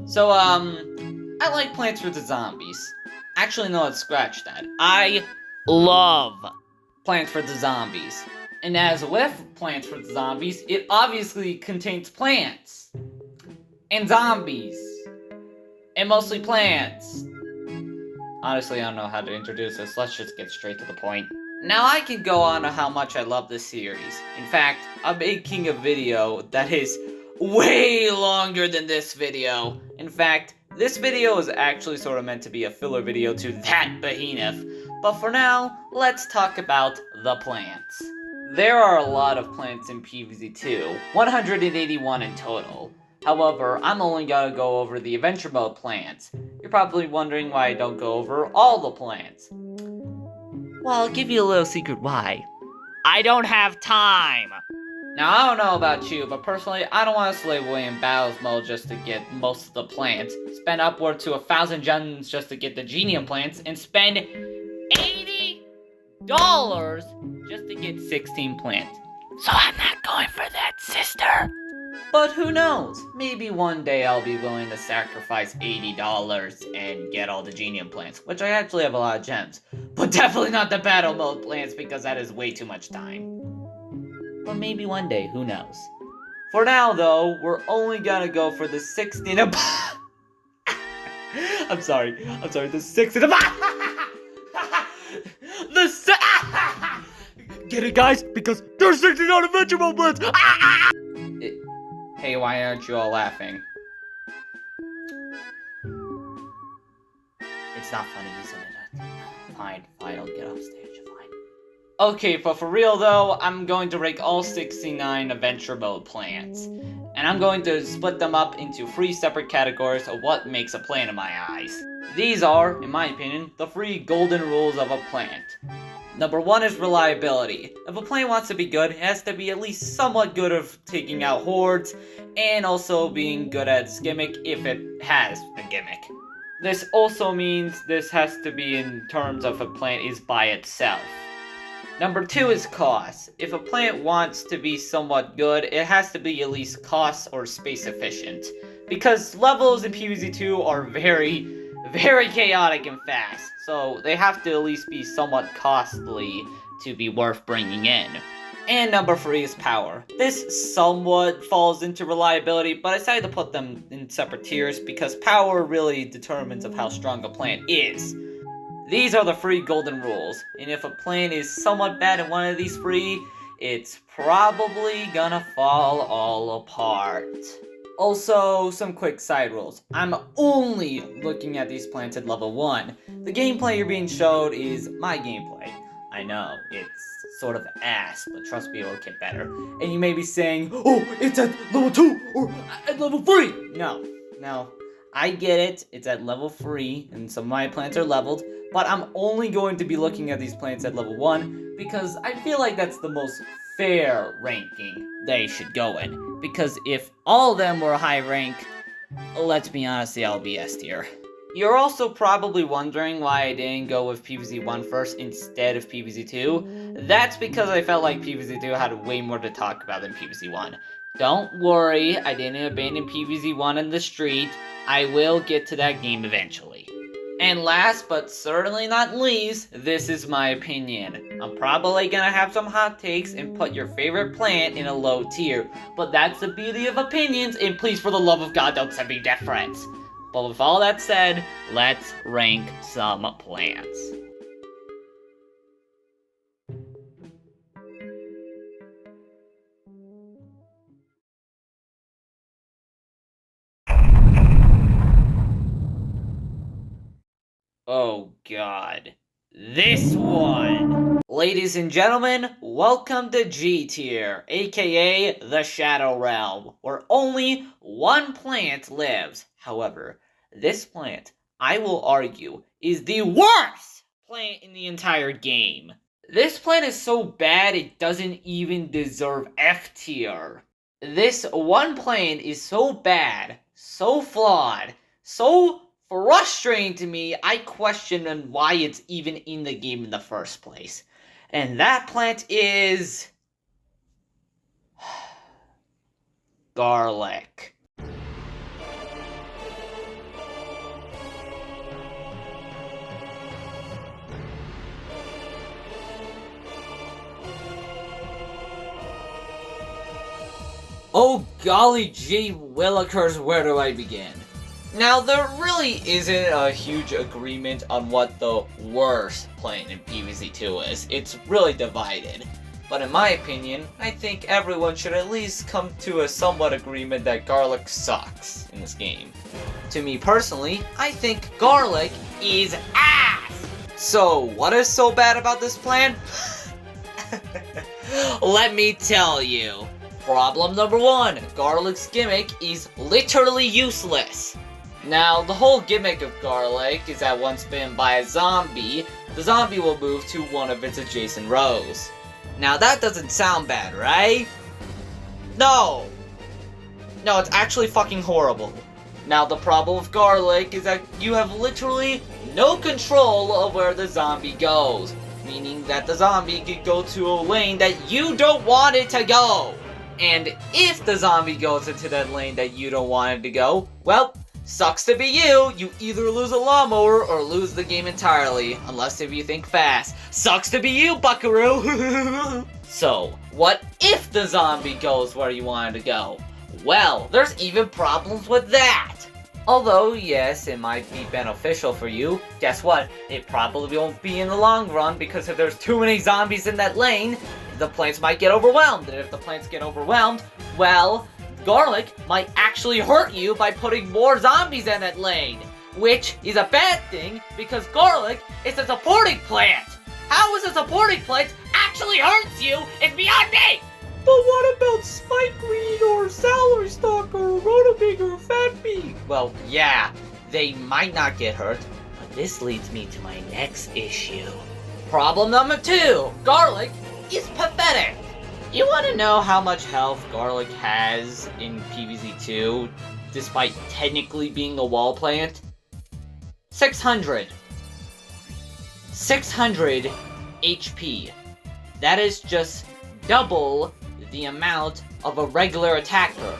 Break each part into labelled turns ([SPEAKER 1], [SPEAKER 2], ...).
[SPEAKER 1] So, I like Plants vs. Zombies. Actually, no, let's scratch that. I love Plants vs. Zombies. And as with Plants vs. Zombies, it obviously contains plants. And zombies. And mostly plants. Honestly, I don't know how to introduce this. Let's just get straight to the point. Now, I can go on to how much I love this series. In fact, I'm making a video that is way longer than this video. In fact, this video is actually sort of meant to be a filler video to that behemoth. But for now, let's talk about the plants. There are a lot of plants in PvZ2, 181 in total. However, I'm only gonna go over the adventure mode plants. You're probably wondering why I don't go over all the plants. Well, I'll give you a little secret why. I don't have time! Now, I don't know about you, but personally, I don't want to slave away in battles mode just to get most of the plants, spend upward to 1,000 gems just to get the genium plants, and spend $80 just to get 16 plants. So I'm not going for that, sister. But who knows? Maybe one day I'll be willing to sacrifice $80 and get all the genium plants, which I actually have a lot of gems. But definitely not the battle mode plants because that is way too much time. But maybe one day, who knows? For now though, we're only gonna go for the 16 I'm sorry, the 16 Get it, guys? Because there's 16 on adventure mode plants! Hey, why aren't you all laughing? It's not funny, isn't it? Fine, I'll get off stage, fine. Okay, but for real though, I'm going to rank all 69 adventure mode plants. And I'm going to split them up into 3 separate categories of what makes a plant in my eyes. These are, in my opinion, the 3 golden rules of a plant. Number 1 is reliability. If a plant wants to be good, it has to be at least somewhat good at taking out hordes, and also being good at its gimmick if it has a gimmick. This also means this has to be in terms of a plant is by itself. Number 2 is cost. If a plant wants to be somewhat good, it has to be at least cost or space efficient. Because levels in PvZ2 are very chaotic and fast, so they have to at least be somewhat costly to be worth bringing in. And number 3 is power. This somewhat falls into reliability, but I decided to put them in separate tiers because power really determines of how strong a plant is. These are the 3 golden rules, and if a plant is somewhat bad in one of these 3, it's probably gonna fall all apart. Also, some quick side rules. I'm only looking at these plants at level 1. The gameplay you're being showed is my gameplay. I know, it's sort of ass, but trust me, it'll get better. And you may be saying, oh, it's at level 2 or at level 3! No. I get it, it's at level 3, and some of my plants are leveled, but I'm only going to be looking at these plants at level 1 because I feel like that's the most fair ranking they should go in. Because if all of them were high rank, let's be honest, I'll be S tier. You're also probably wondering why I didn't go with PvZ1 first instead of PvZ2. That's because I felt like PvZ2 had way more to talk about than PvZ1. Don't worry, I didn't abandon PvZ1 in the street. I will get to that game eventually. And last but certainly not least, this is my opinion. I'm probably gonna have some hot takes and put your favorite plant in a low tier, but that's the beauty of opinions, and please for the love of God don't send me death threats. But with all that said, let's rank some plants. Oh god. This one! Ladies and gentlemen, welcome to G tier, aka the Shadow Realm, where only one plant lives. However, this plant, I will argue, is the worst plant in the entire game. This plant is so bad it doesn't even deserve F tier. This one plant is so bad, so flawed, so frustrating to me, I question on why it's even in the game in the first place. And that plant is garlic. Oh golly gee willikers, where do I begin? Now, there really isn't a huge agreement on what the worst plant in PvZ2 is. It's really divided. But in my opinion, I think everyone should at least come to a somewhat agreement that garlic sucks in this game. To me personally, I think garlic is ass! So, what is so bad about this plant? Let me tell you. Problem number 1, garlic's gimmick is literally useless. Now, the whole gimmick of garlic is that once bitten by a zombie, the zombie will move to one of its adjacent rows. Now that doesn't sound bad, right? No! No, it's actually fucking horrible. Now the problem with garlic is that you have literally no control of where the zombie goes. Meaning that the zombie could go to a lane that you don't want it to go. And if the zombie goes into that lane that you don't want it to go, well, sucks to be you. You either lose a lawnmower or lose the game entirely, unless if you think fast. Sucks to be you, buckaroo! So, what if the zombie goes where you want it to go? Well, there's even problems with that. Although, yes, it might be beneficial for you, guess what? It probably won't be in the long run, because if there's too many zombies in that lane, the plants might get overwhelmed. And if the plants get overwhelmed, well, garlic might actually hurt you by putting more zombies in that lane. Which is a bad thing, because garlic is a supporting plant. How is a supporting plant actually hurts you is beyond me! But what about spikeweed or celery stalk or rutabaga or fat pea? Well, yeah, they might not get hurt, but this leads me to my next issue. Problem number 2, garlic is pathetic. You want to know how much health garlic has in PvZ2, despite technically being a wall plant? 600. 600 HP. That is just double the amount of a regular attacker.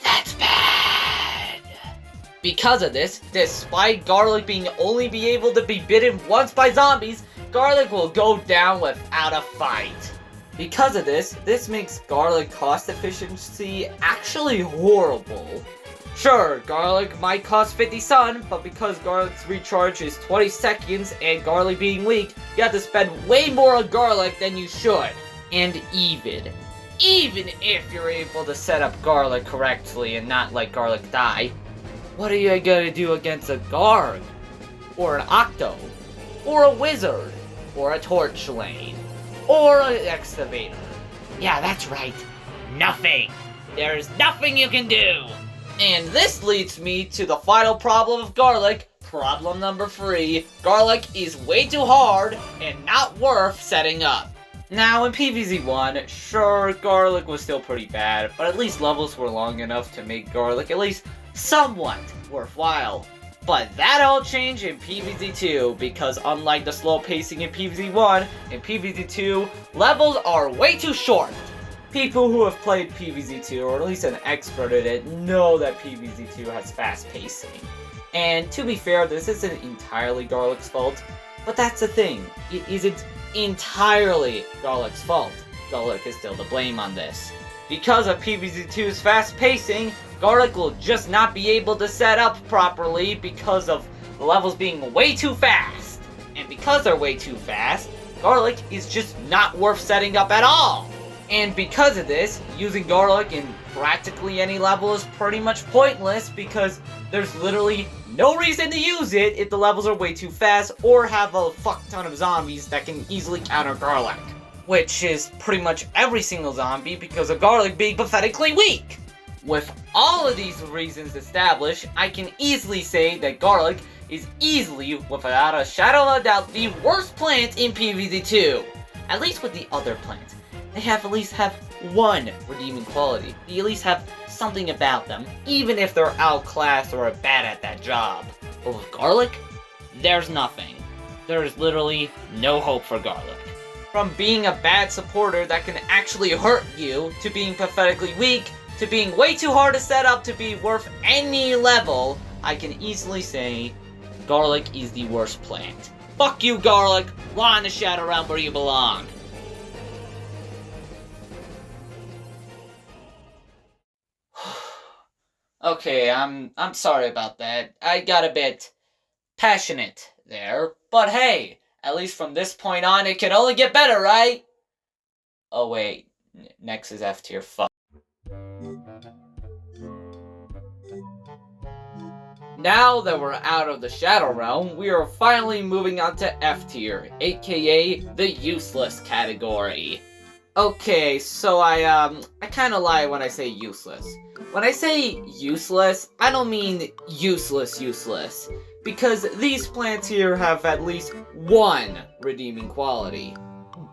[SPEAKER 1] That's bad. Because of this, despite garlic being only be able to be bitten once by zombies, garlic will go down without a fight. Because of this makes garlic cost efficiency actually horrible. Sure, garlic might cost 50 sun, but because garlic's recharge is 20 seconds and garlic being weak, you have to spend way more on garlic than you should. And even if you're able to set up garlic correctly and not let garlic die, what are you gonna do against a Garg? Or an Octo? Or a Wizard? Or a Torch Lane? Or an Excavator? Yeah, that's right. Nothing! There's nothing you can do! And this leads me to the final problem of garlic, problem number 3. Garlic is way too hard and not worth setting up. Now in PvZ1, sure, garlic was still pretty bad, but at least levels were long enough to make garlic at least somewhat worthwhile. But that all changed in PvZ2, because unlike the slow pacing in PvZ1, in PvZ2, levels are way too short. People who have played PvZ2, or at least an expert at it, know that PvZ2 has fast pacing. And to be fair, this isn't entirely garlic's fault, but that's the thing, it isn't entirely garlic's fault. Garlic is still to blame on this. Because of PvZ2's fast pacing, garlic will just not be able to set up properly because of the levels being way too fast. And because they're way too fast, garlic is just not worth setting up at all. And because of this, using garlic in practically any level is pretty much pointless, because there's literally no reason to use it if the levels are way too fast or have a fuck ton of zombies that can easily counter garlic. Which is pretty much every single zombie because of garlic being pathetically weak. With all of these reasons established, I can easily say that garlic is easily, without a shadow of a doubt, the worst plant in PvZ2. At least with the other plants. They at least have one redeeming quality. They at least have something about them, even if they're outclassed or bad at that job. But with garlic, there's nothing. There's literally no hope for garlic. From being a bad supporter that can actually hurt you, to being pathetically weak, to being way too hard to set up to be worth any level, I can easily say garlic is the worst plant. Fuck you, garlic! Lie in the shadow realm where you belong. Okay, I'm sorry about that. I got a bit passionate there. But hey, at least from this point on, it can only get better, right? Oh wait, next is F tier. Fuck. Now that we're out of the Shadow Realm, we are finally moving on to F tier, aka the useless category. Okay, so I kinda lie when I say useless. When I say useless, I don't mean useless, because these plants here have at least one redeeming quality.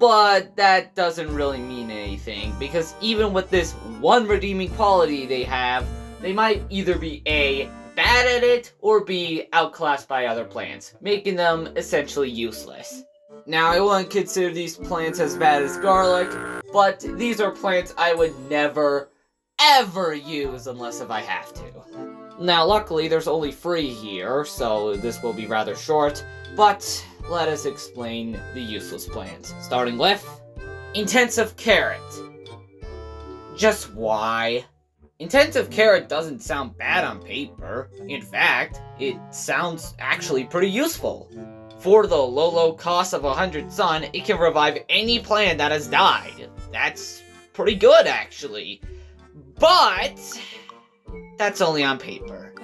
[SPEAKER 1] But that doesn't really mean anything, because even with this one redeeming quality they have, they might either be A, bad at it, or B, outclassed by other plants, making them essentially useless. Now, I wouldn't consider these plants as bad as garlic, but these are plants I would never, ever use unless if I have to. Now, luckily, there's only 3 here, so this will be rather short, but let us explain the useless plants. Starting with Intensive Carrot. Just why? Intensive Carrot doesn't sound bad on paper. In fact, it sounds actually pretty useful. For the low cost of 100 sun, it can revive any plant that has died. That's pretty good, actually. But that's only on paper.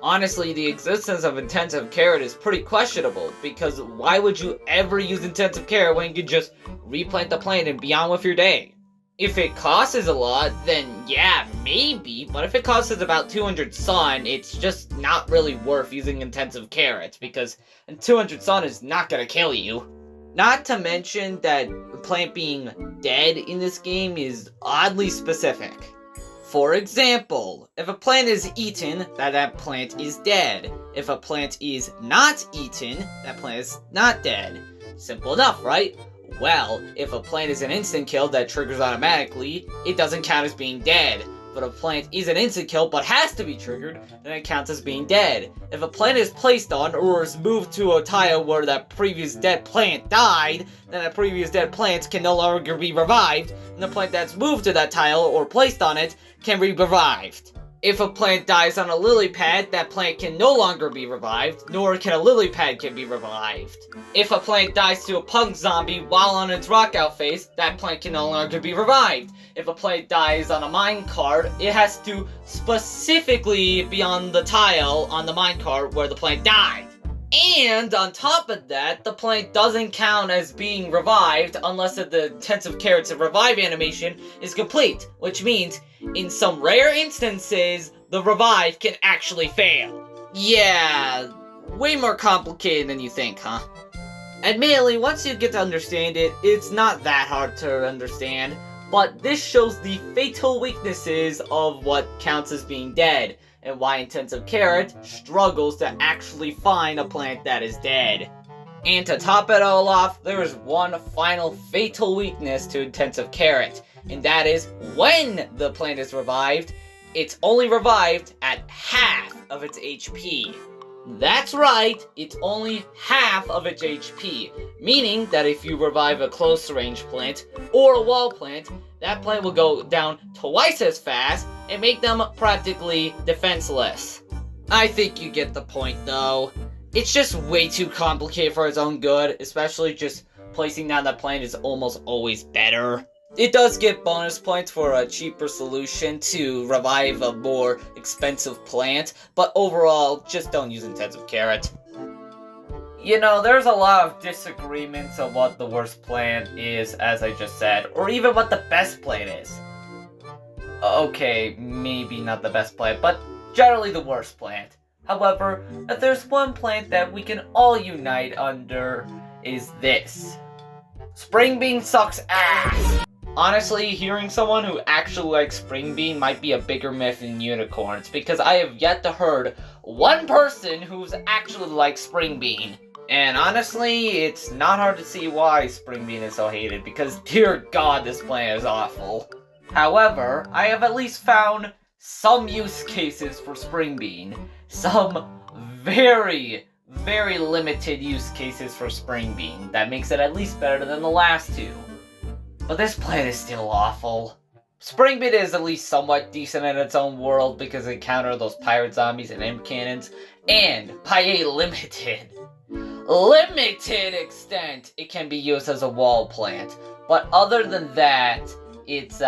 [SPEAKER 1] Honestly, the existence of Intensive Carrot is pretty questionable, because why would you ever use Intensive Carrot when you can just replant the plant and be on with your day? If it costs a lot, then yeah, maybe, but if it costs about 200 sun, it's just not really worth using Intensive Carrot, because 200 sun is not gonna kill you. Not to mention that the plant being dead in this game is oddly specific. For example, if a plant is eaten, that plant is dead. If a plant is not eaten, that plant is not dead. Simple enough, right? Well, if a plant is an instant kill that triggers automatically, it doesn't count as being dead. But if a plant is an instant kill but has to be triggered, then it counts as being dead. If a plant is placed on or is moved to a tile where that previous dead plant died, then that previous dead plant can no longer be revived, and the plant that's moved to that tile or placed on it can be revived. If a plant dies on a lily pad, that plant can no longer be revived, nor can a lily pad can be revived. If a plant dies to a punk zombie while on its rockout phase, that plant can no longer be revived. If a plant dies on a minecart, it has to specifically be on the tile on the minecart where the plant died. And on top of that, the plant doesn't count as being revived unless the Intensive Carrot's revive animation is complete, which means, in some rare instances, the revive can actually fail. Yeah, way more complicated than you think, huh? Admittedly, once you get to understand it, it's not that hard to understand, but this shows the fatal weaknesses of what counts as being dead, and why Intensive Carrot struggles to actually find a plant that is dead. And to top it all off, there is one final fatal weakness to Intensive Carrot, and that is when the plant is revived, it's only revived at half of its HP. That's right, it's only half of its HP, meaning that if you revive a close range plant or a wall plant, that plant will go down twice as fast and make them practically defenseless. I think you get the point though. It's just way too complicated for its own good, especially just placing down that plant is almost always better. It does get bonus points for a cheaper solution to revive a more expensive plant, but overall, just don't use Intensive Carrot. You know, there's a lot of disagreements on what the worst plant is, as I just said, or even what the best plant is. Okay, maybe not the best plant, but generally the worst plant. However, if there's one plant that we can all unite under, is this. Spring Bean sucks ass! Honestly, hearing someone who actually likes Spring Bean might be a bigger myth than unicorns, because I have yet to heard one person who's actually likes Spring Bean. And honestly, it's not hard to see why Spring Bean is so hated, because dear God, this plant is awful. However, I have at least found some use cases for Spring Bean. Some very, very limited use cases for Spring Bean that makes it at least better than the last two. But this plant is still awful. Spring Bean is at least somewhat decent in its own world because it counter those pirate zombies and imp cannons, and by a limited extent, it can be used as a wall plant. But other than that, it's,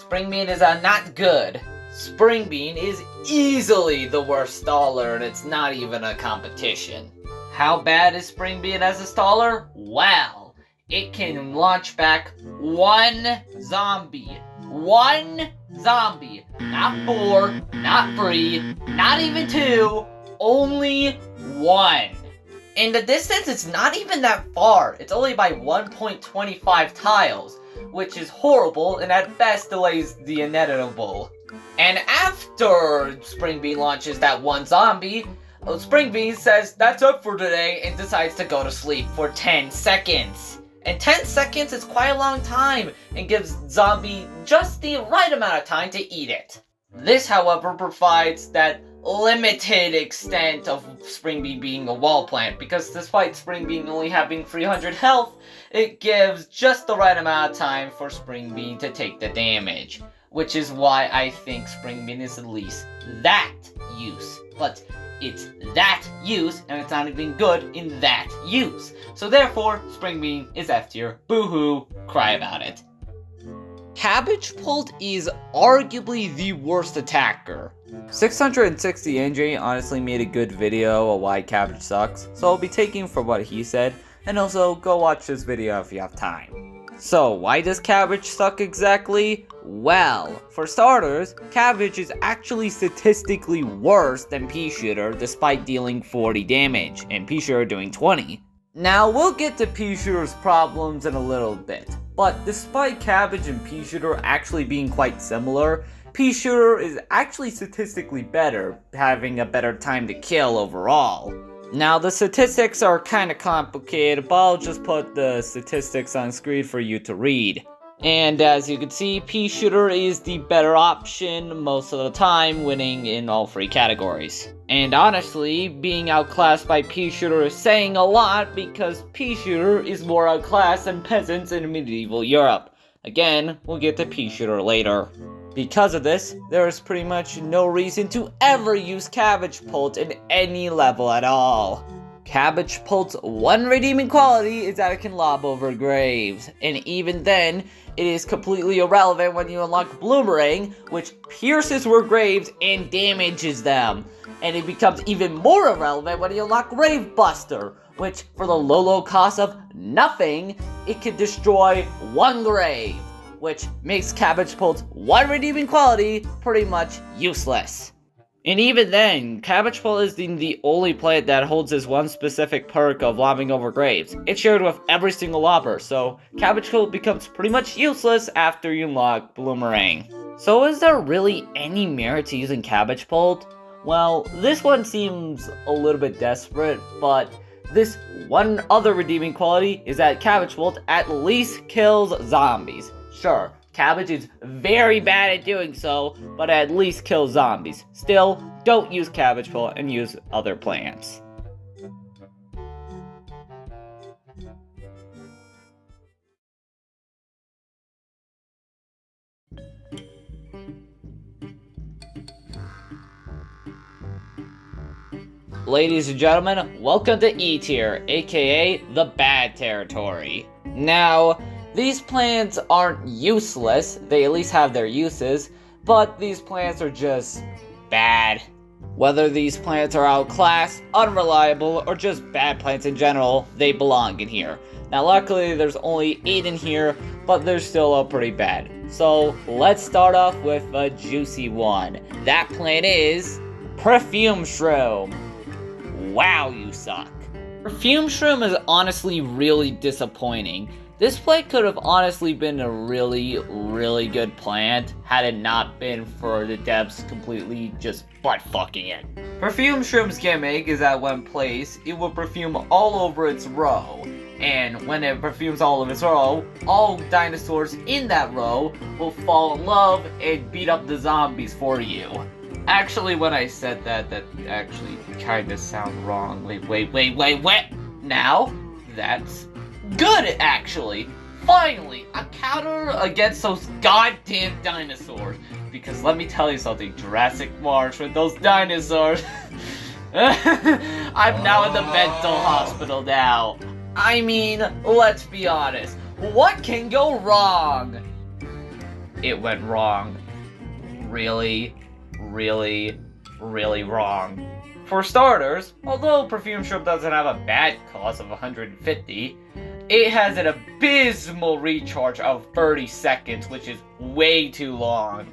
[SPEAKER 1] Spring Bean is not good. Spring Bean is easily the worst staller, and it's not even a competition. How bad is Spring Bean as a staller? Well, it can launch back one zombie. One zombie. Not 4, not 3, not even 2, only 1. And the distance is not even that far. It's only by 1.25 tiles, which is horrible and at best delays the inevitable. And after Spring Bean launches that one zombie, Spring Bean says that's it for today and decides to go to sleep for 10 seconds. And 10 seconds is quite a long time and gives zombie just the right amount of time to eat it. This, however, provides that limited extent of Spring Bean being a wall plant, because despite Spring Bean only having 300 health, it gives just the right amount of time for Spring Bean to take the damage. Which is why I think Spring Bean is at least that use. But it's that use, and it's not even good in that use. So therefore, Spring Bean is F tier. Boo-hoo, cry about it. Cabbage Pult is arguably the worst attacker. 660 NJ honestly made a good video of why Cabbage sucks, so I'll be taking for what he said, and also go watch this video if you have time. So, why does Cabbage suck exactly? Well, for starters, Cabbage is actually statistically worse than Pea Shooter despite dealing 40 damage, and Pea Shooter doing 20. Now, we'll get to Pea Shooter's problems in a little bit, but despite Cabbage and Pea Shooter actually being quite similar, Pea Shooter is actually statistically better, having a better time to kill overall. Now, the statistics are kinda complicated, but I'll just put the statistics on screen for you to read. And as you can see, Pea Shooter is the better option most of the time, winning in all 3 categories. And honestly, being outclassed by Pea Shooter is saying a lot, because Pea Shooter is more outclassed than peasants in medieval Europe. Again, we'll get to Pea Shooter later. Because of this, there is pretty much no reason to ever use Cabbage Pult in any level at all. Cabbage Pult's one redeeming quality is that it can lob over graves, and even then, it is completely irrelevant when you unlock Bloomerang, which pierces through graves and damages them. And it becomes even more irrelevant when you unlock Grave Buster, which, for the low cost of nothing, it can destroy 1 grave, which makes Cabbage Pult's one redeeming quality pretty much useless. And even then, Cabbage Pult is the only plant that holds this one specific perk of lobbing over graves. It's shared with every single lobber, so Cabbage Pult becomes pretty much useless after you unlock Bloomerang. So is there really any merit to using Cabbage Pult? Well, this one seems a little bit desperate, but this one other redeeming quality is that Cabbage Pult at least kills zombies. Sure, Cabbage is very bad at doing so, but at least kills zombies. Still, don't use Cabbage Pult and use other plants. Ladies and gentlemen, welcome to E tier, aka the bad territory. Now, these plants aren't useless, they at least have their uses, but these plants are just bad. Whether these plants are outclassed, unreliable, or just bad plants in general, they belong in here. Now luckily there's only 8 in here, but they're still all pretty bad. So let's start off with a juicy one. That plant is Perfume Shroom. Wow, you suck. Perfume Shroom is honestly really disappointing. This plant could have honestly been a really good plant had it not been for the devs completely just butt-fucking it. Perfume Shroom's gimmick is that when placed, it will perfume all over its row. And when it perfumes all of its row, all dinosaurs in that row will fall in love and beat up the zombies for you. Actually, when I said that actually kinda sounded wrong. Wait. Now, that's good, actually. Finally, a counter against those goddamn dinosaurs. Because let me tell you something, Jurassic Marsh with those dinosaurs. I'm now in the mental hospital now. I mean, let's be honest. What can go wrong? It went wrong. Really, really, really wrong. For starters, although Perfume Shroom doesn't have a bad cost of 150, it has an abysmal recharge of 30 seconds, which is way too long.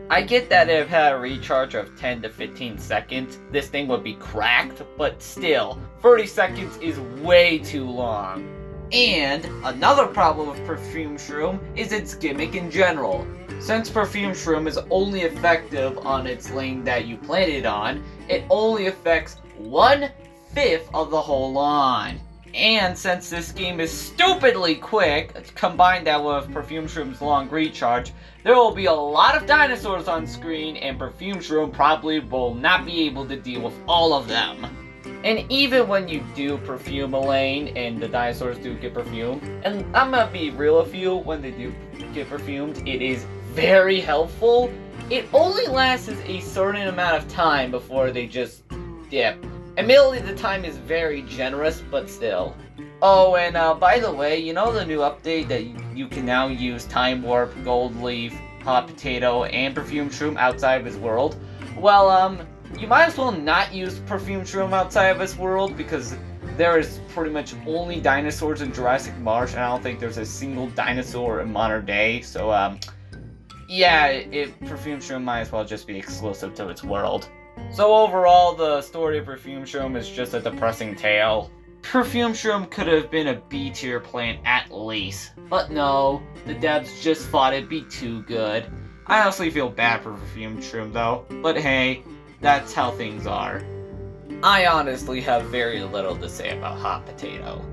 [SPEAKER 1] I get that if it had a recharge of 10 to 15 seconds, this thing would be cracked, but still, 30 seconds is way too long. And another problem with Perfume Shroom is its gimmick in general. Since Perfume Shroom is only effective on its lane that you plant it on, it only affects 1/5 of the whole line. And since this game is stupidly quick, combine that with Perfume Shroom's long recharge, there will be a lot of dinosaurs on screen, and Perfume Shroom probably will not be able to deal with all of them. And even when you do perfume a lane, and the dinosaurs do get perfumed, and I'm gonna be real with you, when they do get perfumed, it is very helpful. It only lasts a certain amount of time before they just dip. Admittedly, the time is very generous, but still. Oh, and by the way, you know the new update that you can now use Time Warp, Gold Leaf, Hot Potato, and Perfume Shroom outside of his world? Well, you might as well not use Perfume Shroom outside of his world, because there is pretty much only dinosaurs in Jurassic Marsh, and I don't think there's a single dinosaur in modern day, so, yeah, Perfume Shroom might as well just be exclusive to its world. So overall, the story of Perfume Shroom is just a depressing tale. Perfume Shroom could have been a B-tier plant at least, but no, the devs just thought it'd be too good. I honestly feel bad for Perfume Shroom though, but hey, that's how things are. I honestly have very little to say about Hot Potato.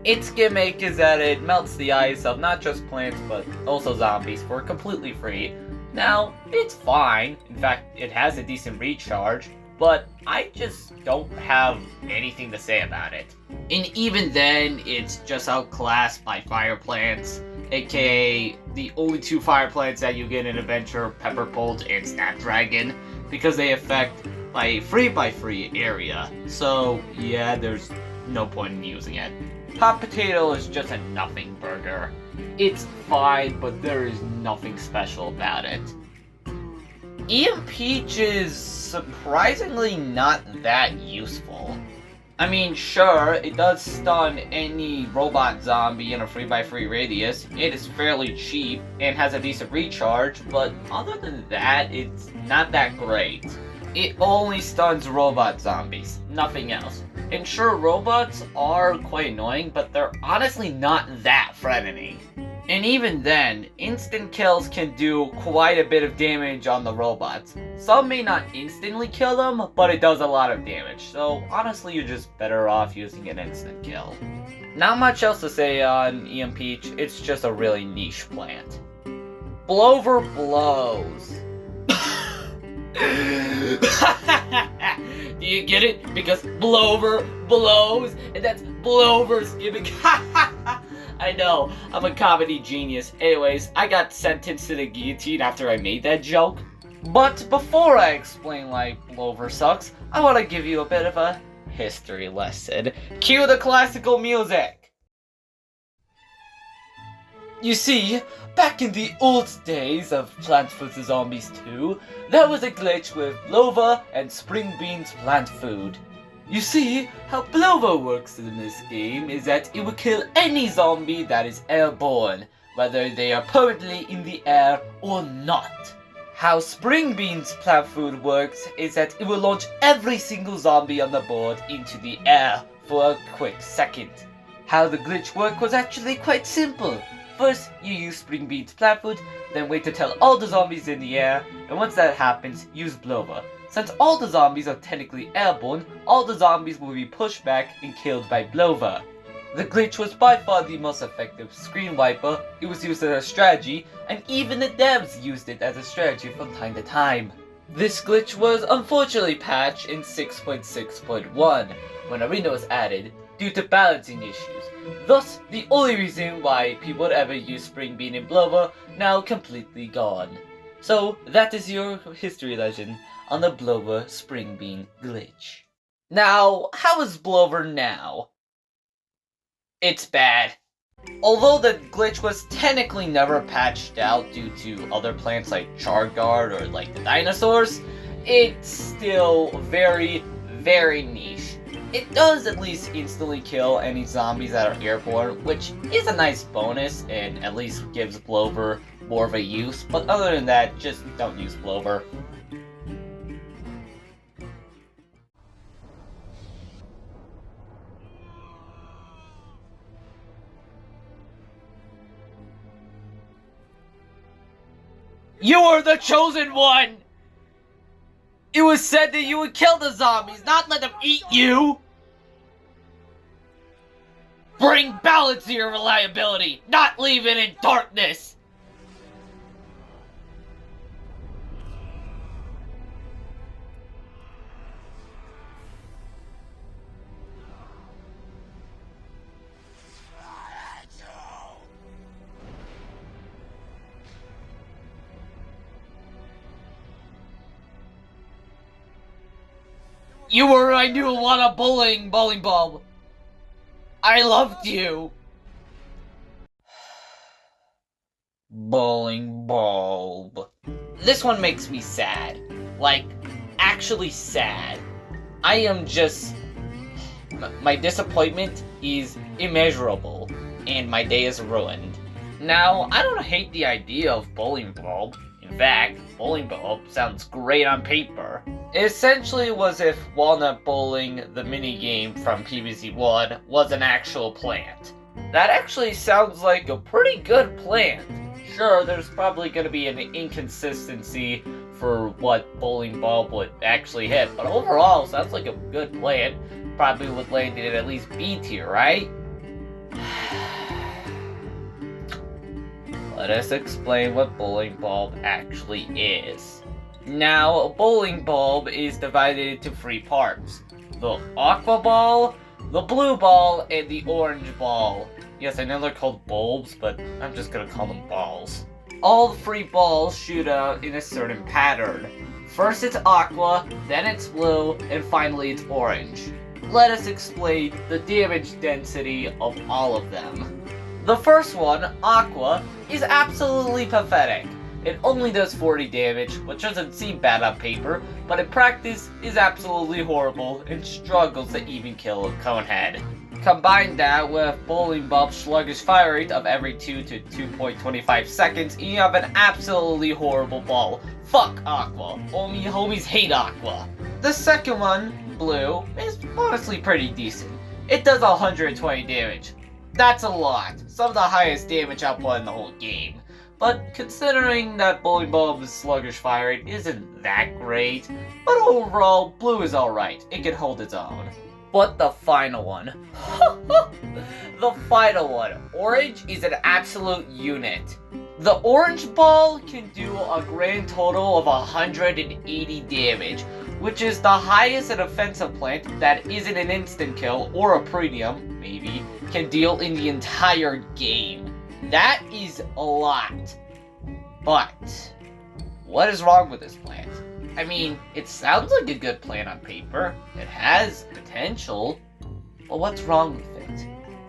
[SPEAKER 1] Its gimmick is that it melts the ice of not just plants, but also zombies for completely free. Now, it's fine, in fact, it has a decent recharge, but I just don't have anything to say about it. And even then, it's just outclassed by fire plants, aka the only two fire plants that you get in Adventure, Pepperbolt and Snapdragon, because they affect a free area, so yeah, there's no point in using it. Hot Potato is just a nothing burger. It's fine, but there is nothing special about it. Peach is surprisingly not that useful. I mean, sure, it does stun any robot zombie in a 3x3 radius, it is fairly cheap, and has a decent recharge, but other than that, it's not that great. It only stuns robot zombies, nothing else. And sure, robots are quite annoying, but they're honestly not that threatening. And even then, instant kills can do quite a bit of damage on the robots. Some may not instantly kill them, but it does a lot of damage, so honestly you're just better off using an instant kill. Not much else to say on Peach, it's just a really niche plant. Blover blows. Do you get it? Because Blover blows, and that's Blover's gimmick. I know, I'm a comedy genius. Anyways, I got sentenced to the guillotine after I made that joke. But before I explain why Blover sucks, I want to give you a bit of a history lesson. Cue the classical music! You see, back in the old days of Plants vs. Zombies 2, there was a glitch with Blover and Spring Bean's plant food. You see, how Blover works in this game is that it will kill any zombie that is airborne, whether they are permanently in the air or not. How Spring Bean's plant food works is that it will launch every single zombie on the board into the air for a quick second. How the glitch worked was actually quite simple. First, you use Spring Bean's plant food, then wait to tell all the zombies in the air, and once that happens, use Blover. Since all the zombies are technically airborne, all the zombies will be pushed back and killed by Blover. The glitch was by far the most effective screen wiper, it was used as a strategy, and even the devs used it as a strategy from time to time. This glitch was unfortunately patched in 6.6.1, when Arena was added, due to balancing issues. Thus, the only reason why people would ever use Spring Bean in Blover now completely gone. So, that is your history lesson on the Blover Spring Bean glitch. Now, how is Blover now? It's bad. Although the glitch was technically never patched out due to other plants like Charguard or like the dinosaurs, it's still very, very niche. It does at least instantly kill any zombies that are airborne, which is a nice bonus and at least gives Blover more of a use, but other than that, just don't use Blover. You were the chosen one! It was said that you would kill the zombies, not let them eat you! Bring balance to your reliability, not leave it in darkness! You were I knew a lot of bowling bulb. I loved you. Bowling bulb. This one makes me sad. Like, actually sad. I am just... My disappointment is immeasurable, and my day is ruined. Now, I don't hate the idea of bowling bulb. In fact, bowling bulb sounds great on paper. It essentially was if Walnut Bowling, the minigame from PvZ1, was an actual plant. That actually sounds like a pretty good plant. Sure, there's probably going to be an inconsistency for what bowling bulb would actually hit, but overall, sounds like a good plant. Probably would land in at least B tier, right? Let us explain what bowling bulb actually is. Now, a bowling bulb is divided into 3 parts. The aqua ball, the blue ball, and the orange ball. Yes, I know they're called bulbs, but I'm just gonna call them balls. All 3 balls shoot out in a certain pattern. First it's aqua, then it's blue, and finally it's orange. Let us explain the damage density of all of them. The first one, aqua, is absolutely pathetic. It only does 40 damage, which doesn't seem bad on paper, but in practice is absolutely horrible and struggles to even kill a Conehead. Combine that with Bowling Bulb's sluggish fire rate of every 2 to 2.25 seconds, and you have an absolutely horrible ball. Fuck Aqua. Homies hate Aqua. The second one, Blue, is honestly pretty decent. It does 120 damage. That's a lot. Some of the highest damage output in the whole game. But considering that Bowling Bulb's sluggish fire rate isn't that great, but overall, Blue is alright. It can hold its own. But the final one. The final one. Orange is an absolute unit. The orange ball can do a grand total of 180 damage, which is the highest an offensive plant that isn't an instant kill or a premium, maybe, can deal in the entire game. That is a lot. But, what is wrong with this plant? I mean, it sounds like a good plant on paper. It has potential. But what's wrong with it?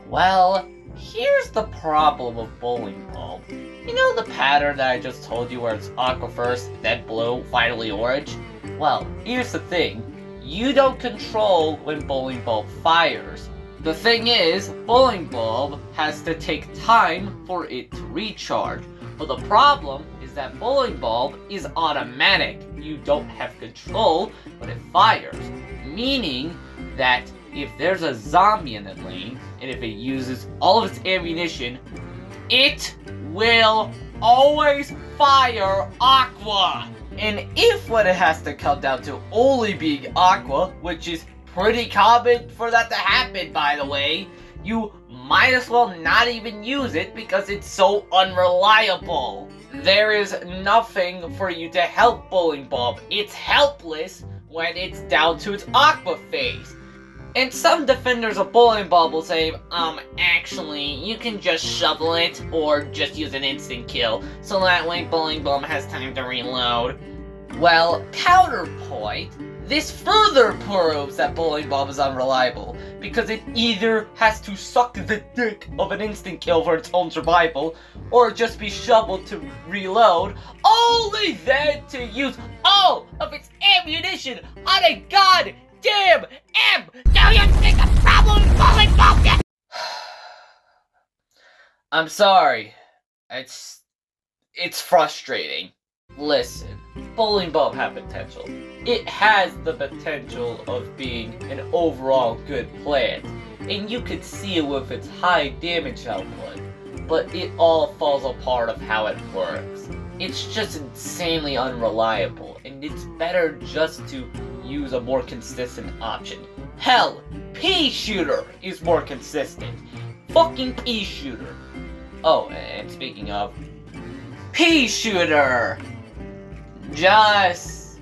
[SPEAKER 1] Well, here's the problem with Bowling Bulb. You know the pattern that I just told you where it's aqua first, then blue, finally orange? Well, here's the thing. You don't control when Bowling Bulb fires. The thing is, Bowling Bulb has to take time for it to recharge. But the problem is that Bowling Bulb is automatic. You don't have control when it fires. Meaning that if there's a zombie in the lane, and if it uses all of its ammunition, it will always fire Aqua. And if when it has to come down to only being Aqua, which is pretty common for that to happen, by the way, you might as well not even use it because it's so unreliable. There is nothing for you to help Bowling Bulb. It's helpless when it's down to its aqua phase. And some defenders of Bowling Ball will say, actually, you can just shovel it or just use an instant kill, so that way Bowling Ball has time to reload. Well, counterpoint, this further proves that Bowling Ball is unreliable, because it either has to suck the dick of an instant kill for its own survival, or just be shoveled to reload, only then to use all of its ammunition on a goddamn M! Do you think the problem is Bowling Ball? I'm sorry. It's frustrating. Listen, Bowling Ball has potential. It has the potential of being an overall good plant, and you could see it with its high damage output, but it all falls apart of how it works. It's just insanely unreliable, and it's better just to use a more consistent option. Hell, Pea Shooter is more consistent. Fucking Pea Shooter. Oh, and speaking of, Pea Shooter! Just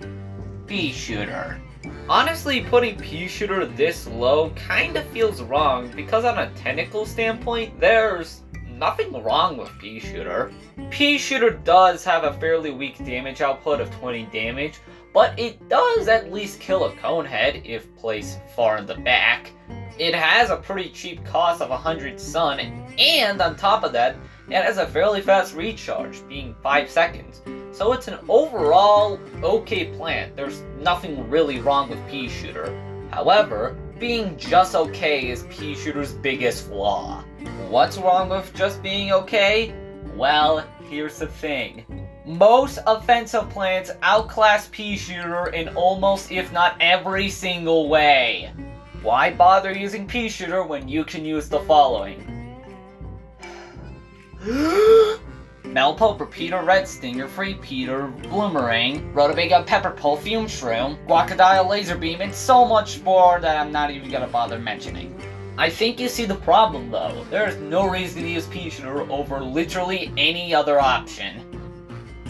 [SPEAKER 1] Pea Shooter. Honestly, putting Pea Shooter this low kinda feels wrong, because on a technical standpoint, there's nothing wrong with Pea Shooter. Pea Shooter does have a fairly weak damage output of 20 damage, but it does at least kill a Conehead if placed far in the back. It has a pretty cheap cost of 100 sun, and on top of that, it has a fairly fast recharge, being 5 seconds. So it's an overall okay plant. There's nothing really wrong with Pea Shooter. However, being just okay is Pea Shooter's biggest flaw. What's wrong with just being okay? Well, here's the thing. Most offensive plants outclass Pea Shooter in almost, if not every single way. Why bother using Pea Shooter when you can use the following? Melpo, Repeater, Red Stinger, Free Peter, Bloomerang, Rutabaga, Pepper Pole, Fume Shroom, Guacadile, Laser Beam, and so much more that I'm not even gonna bother mentioning. I think you see the problem though. There is no reason to use Pea Shooter over literally any other option.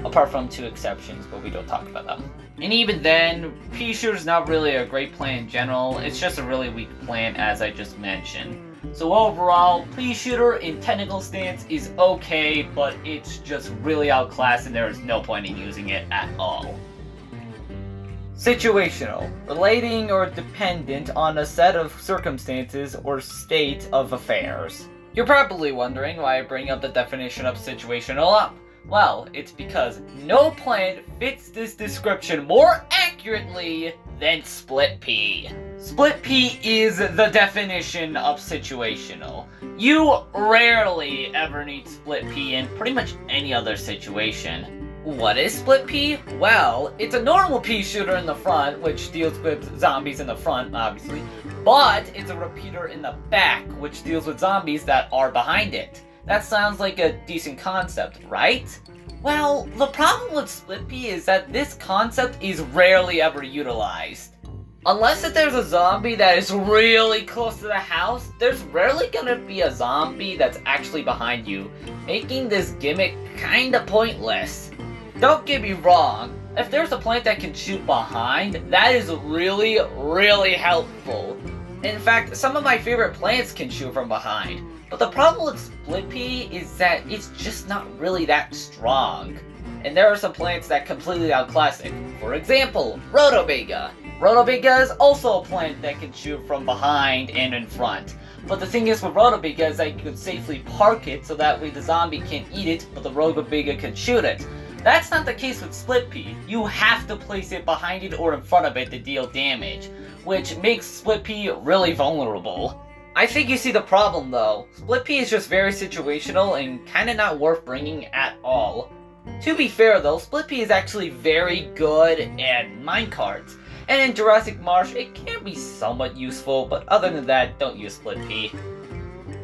[SPEAKER 1] Apart from 2 exceptions, but we don't talk about them. And even then, Pea Shooter's not really a great plant in general, it's just a really weak plant as I just mentioned. So overall, Pea Shooter in technical stance is okay, but it's just really outclassed and there is no point in using it at all. Situational, relating or dependent on a set of circumstances or state of affairs. You're probably wondering why I bring up the definition of situational up. Well, it's because no plant fits this description more accurately than Split Pea. Split Pea is the definition of situational. You rarely ever need Split Pea in pretty much any other situation. What is Split Pea? Well, it's a normal Pea Shooter in the front, which deals with zombies in the front, obviously, but it's a repeater in the back, which deals with zombies that are behind it. That sounds like a decent concept, right? Well, the problem with Split Pea is that this concept is rarely ever utilized. Unless if there's a zombie that is really close to the house, there's rarely gonna be a zombie that's actually behind you, making this gimmick kinda pointless. Don't get me wrong, if there's a plant that can shoot behind, that is really, really helpful. In fact, some of my favorite plants can shoot from behind. But the problem with Split Pea is that it's just not really that strong. And there are some plants that completely outclass it. For example, Rutabaga. Rutabaga is also a plant that can shoot from behind and in front. But the thing is with Rutabaga is that you can safely park it so that way the zombie can't eat it, but the Rutabaga can shoot it. That's not the case with Split Pea. You have to place it behind it or in front of it to deal damage, which makes Split Pea really vulnerable. I think you see the problem though. Split Pea is just very situational and kinda not worth bringing at all. To be fair though, Split Pea is actually very good at minecarts, and in Jurassic Marsh it can be somewhat useful, but other than that, don't use Split Pea.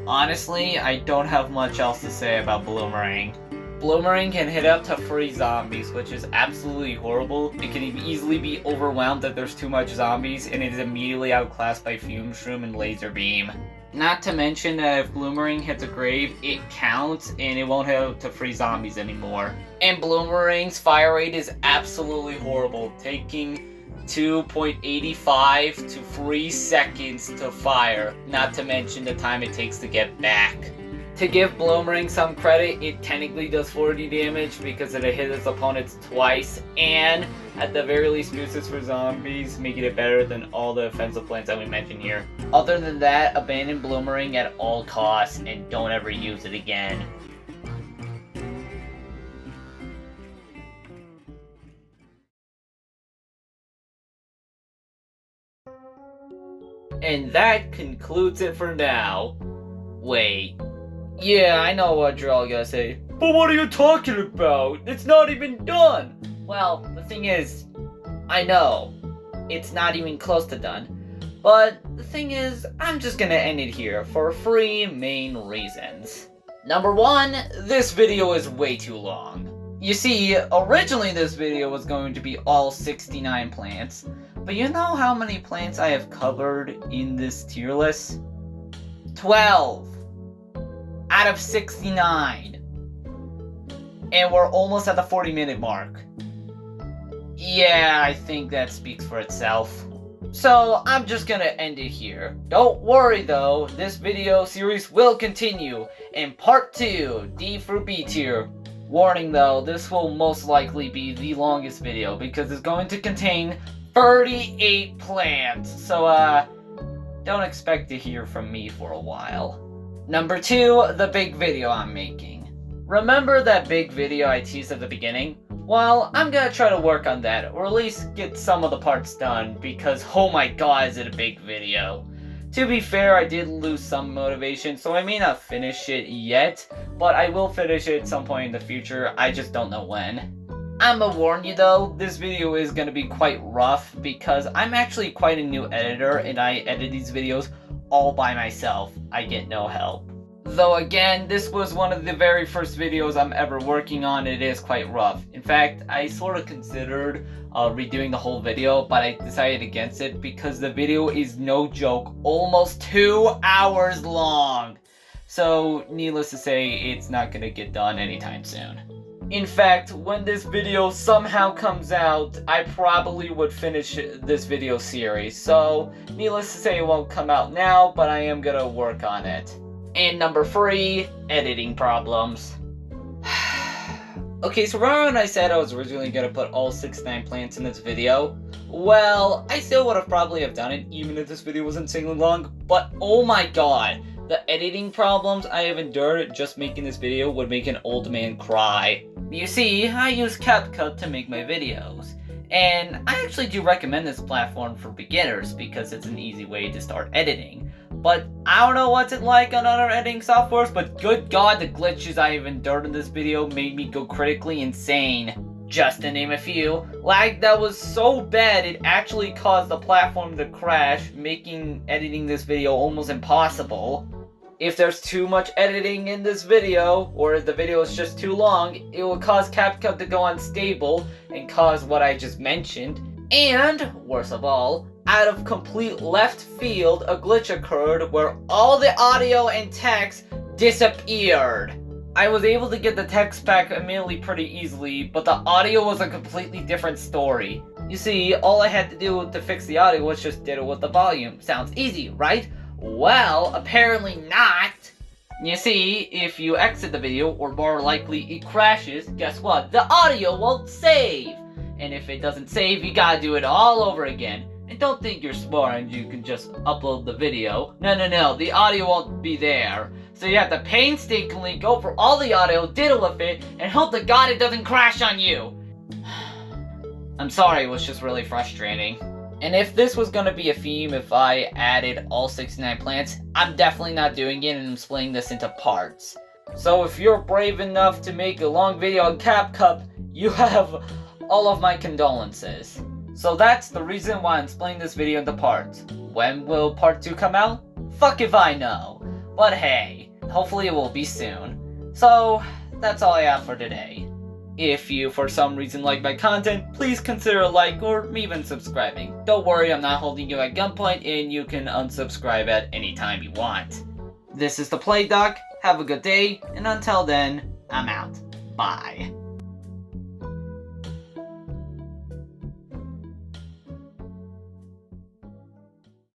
[SPEAKER 1] Honestly, I don't have much else to say about Bloomerang. Bloomerang can hit up to free zombies, which is absolutely horrible. It can easily be overwhelmed if there's too much zombies, and it is immediately outclassed by Fume Shroom and Laser Beam. Not to mention that if Bloomerang hits a grave, it counts, and it won't hit up to free zombies anymore. And Bloomerang's fire rate is absolutely horrible, taking 2.85 to 3 seconds to fire, not to mention the time it takes to get back. To give Bloomerang some credit, it technically does 40 damage because it hit its opponents twice, and at the very least boosters for zombies, making it better than all the offensive plans that we mentioned here. Other than that, abandon Bloomerang at all costs and don't ever use it again. And that concludes it for now. Wait. Yeah, I know what you're all gonna say. But what are you talking about? It's not even done! Well, the thing is, I know. It's not even close to done. But the thing is, I'm just gonna end it here for 3 main reasons. Number 1, this video is way too long. You see, originally this video was going to be all 69 plants, but you know how many plants I have covered in this tier list? 12 out of 69. And we're almost at the 40-minute mark. Yeah, I think that speaks for itself. So, I'm just gonna end it here. Don't worry though, this video series will continue in part 2, D for B tier. Warning though, this will most likely be the longest video because it's going to contain 38 plants. So, don't expect to hear from me for a while. Number 2, the big video I'm making. Remember that big video I teased at the beginning? Well, I'm gonna try to work on that, or at least get some of the parts done, because oh my god is it a big video. To be fair, I did lose some motivation, so I may not finish it yet, but I will finish it at some point in the future, I just don't know when. I'ma warn you though, this video is gonna be quite rough, because I'm actually quite a new editor, and I edit these videos all by myself. I get no help. Though again, this was one of the very first videos I'm ever working on, it is quite rough. In fact, I sort of considered redoing the whole video, but I decided against it because the video is no joke, almost 2 hours long. So, needless to say, it's not gonna get done anytime soon. In fact, when this video somehow comes out, I probably would finish this video series. So, needless to say, it won't come out now, but I am gonna work on it. And number 3, editing problems. Okay, so remember when I said I was originally gonna put all 69 plants in this video? Well, I still would have probably have done it, even if this video was insanely long, but oh my god, the editing problems I have endured just making this video would make an old man cry. You see, I use CapCut to make my videos, and I actually do recommend this platform for beginners because it's an easy way to start editing. But I don't know what's it like on other editing softwares, but good god, the glitches I have endured in this video made me go critically insane. Just to name a few, lag that was so bad it actually caused the platform to crash, making editing this video almost impossible. If there's too much editing in this video, or if the video is just too long, it will cause CapCut to go unstable and cause what I just mentioned. And, worst of all, out of complete left field, a glitch occurred where all the audio and text disappeared. I was able to get the text back immediately pretty easily, but the audio was a completely different story. You see, all I had to do to fix the audio was just diddle with the volume. Sounds easy, right? Well, apparently not. You see, if you exit the video, or more likely it crashes, guess what? The audio won't save! And if it doesn't save, you gotta do it all over again. And don't think you're smart and you can just upload the video. No, the audio won't be there. So you have to painstakingly go for all the audio, diddle with it, and hope to God it doesn't crash on you. I'm sorry, it was just really frustrating. And if this was gonna be a theme, if I added all 69 plants, I'm definitely not doing it and I'm splitting this into parts. So if you're brave enough to make a long video on CapCut, you have all of my condolences. So that's the reason why I'm splitting this video into parts. When will part 2 come out? Fuck if I know. But hey, hopefully it will be soon. So, that's all I have for today. If you for some reason like my content, please consider a like or even subscribing. Don't worry, I'm not holding you at gunpoint and you can unsubscribe at any time you want. This is the Play Doc, have a good day, and until then, I'm out. Bye.